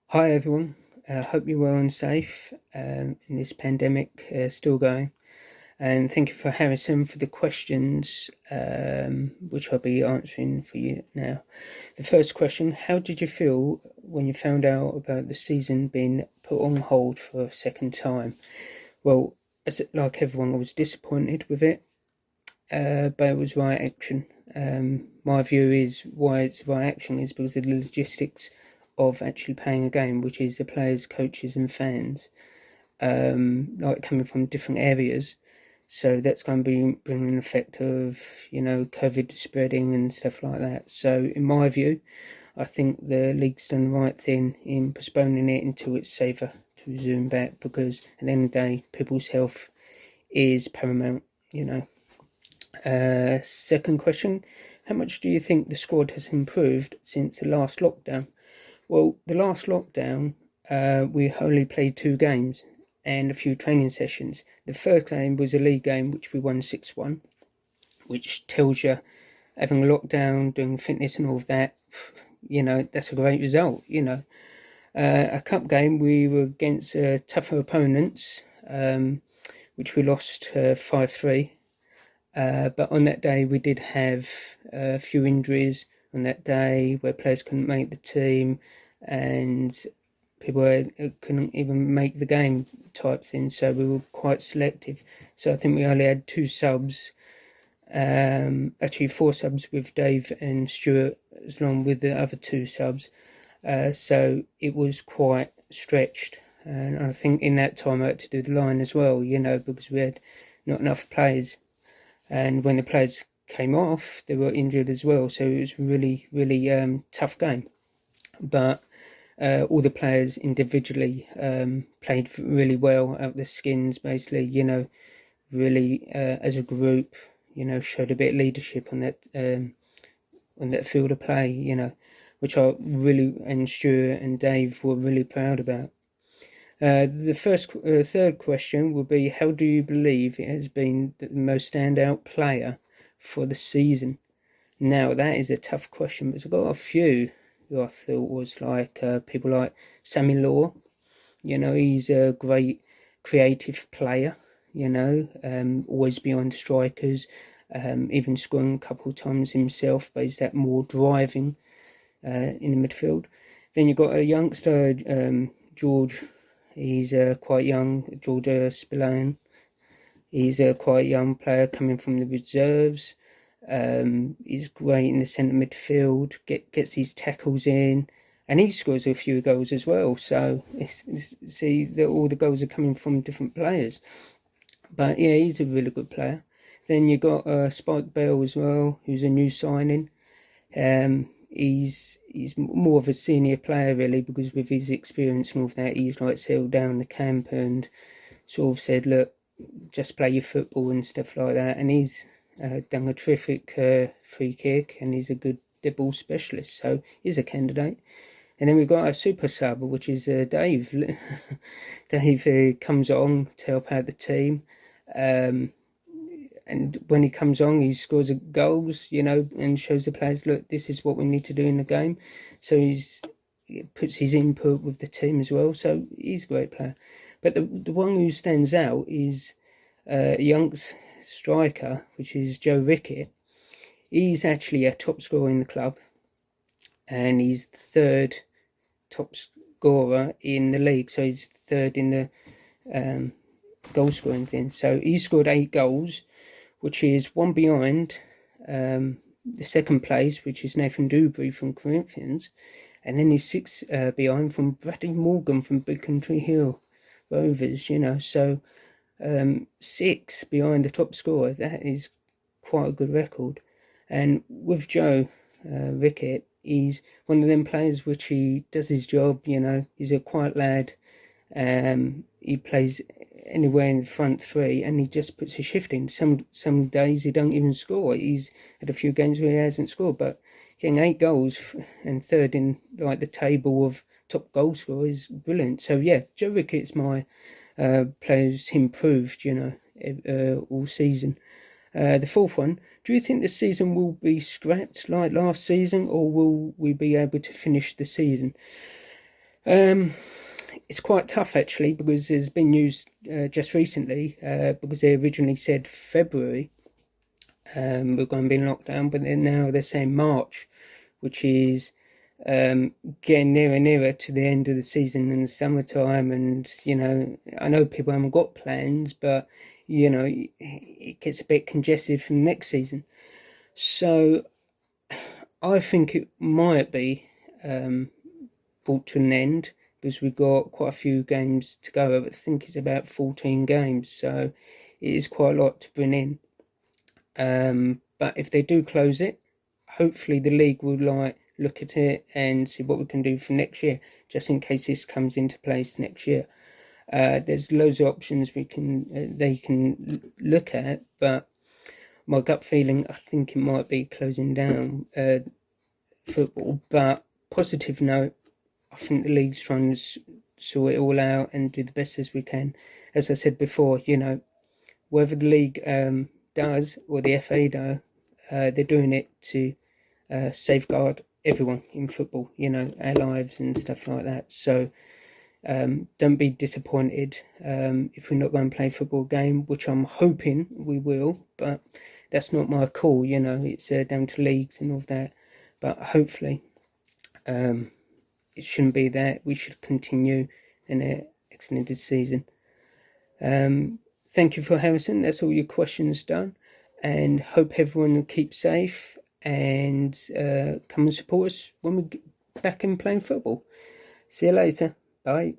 Hi everyone, hope you're well and safe in this pandemic still going. And thank you for Harrison for the questions, which I'll be answering for you now. The first question: how did you feel when you found out about the season being put on hold for a second time? Well, like everyone, I was disappointed with it, but it was right action. My view is why it's right action is because of the logistics of actually playing a game, which is the players, coaches, and fans, like coming from different areas. So that's going to be bringing an effect of COVID spreading and stuff like that. So in my view, I think the league's done the right thing in postponing it until it's safer to resume back, because at the end of the day, people's health is paramount. Second question: how much do you think the squad has improved since the last lockdown? Well, the last lockdown, we only played 2 games and a few training sessions. The first game was a league game, which we won 6-1, which tells you, having a lockdown, doing fitness and all of that, that's a great result. A cup game, we were against tougher opponents, which we lost 5-3. But on that day, we did have a few injuries on that day where players couldn't make the team and people couldn't even make the game type thing. So we were quite selective. So I think we only had 2 subs, actually 4 subs with Dave and Stuart, along with the other 2 subs. So it was quite stretched. And I think in that time I had to do the line as well, because we had not enough players. And when the players came off, they were injured as well. So it was really, really tough game. But all the players individually played really well out of their skins, basically, really as a group, showed a bit of leadership on that field of play, which I really, and Stuart and Dave were really proud about. The third question will be: how do you believe it has been the most standout player for the season? Now, that is a tough question, but I've got a few who I thought was like people like Sammy Law. He's a great creative player, always behind the strikers, even scoring a couple of times himself, but he's that more driving in the midfield. Then you've got a youngster, George. He's quite young, George Spillane. He's a quite young player coming from the reserves. He's great in the centre midfield, gets his tackles in, and he scores a few goals as well. So see that all the goals are coming from different players. But yeah, he's a really good player. Then you got Spike Bell as well, who's a new signing. He's more of a senior player really, because with his experience and all of that, he's like settled down the camp and sort of said, look, just play your football and stuff like that. And he's done a terrific free kick, and he's a good dead ball specialist, so he's a candidate. And then we've got our super sub, which is Dave. Dave comes on to help out the team. And when he comes on, he scores goals, and shows the players, look, this is what we need to do in the game. So he puts his input with the team as well. So he's a great player. But the one who stands out is a young striker, which is Joe Rickett. He's actually a top scorer in the club, and he's the third top scorer in the league. So he's third in the goal scoring thing. So he scored 8 goals, which is one behind the second place, which is Nathan Dewberry from Corinthians, and then he's 6 behind from Bradley Morgan from Big Country Hill Rovers, so 6 behind the top scorer. That is quite a good record. And with Joe Rickett, he's one of them players which he does his job, he's a quiet lad. He plays anywhere in the front 3, and he just puts a shift in. Some days he don't even score. He's had a few games where he hasn't scored, but getting 8 goals and third in like the table of top goal scorer is brilliant. So yeah, Joe Rickett's my players improved, all season. The fourth one: do you think the season will be scrapped like last season, or will we be able to finish the season? Um, it's quite tough actually because there's been news just recently because they originally said February we're going to be in lockdown, but then now they're saying March, which is getting nearer and nearer to the end of the season in the summertime. And I know people haven't got plans, but it gets a bit congested for the next season. So I think it might be brought to an end because we've got quite a few games to go. I think it's about 14 games, so it is quite a lot to bring in. But if they do close it, hopefully the league will look at it and see what we can do for next year, just in case this comes into place next year. There's loads of options they can look at, but my gut feeling, I think it might be closing down football. But positive note, I think the league's trying to sort it all out and do the best as we can. As I said before, whether the league does or the FA do, they're doing it to safeguard everyone in football, our lives and stuff like that. So don't be disappointed if we're not going to play a football game, which I'm hoping we will, but that's not my call, it's down to leagues and all that. But hopefully it shouldn't be that. We should continue in an extended season. Thank you for Harrison. That's all your questions done, and hope everyone keeps safe and come and support us when we get back in playing football. See you later. Bye.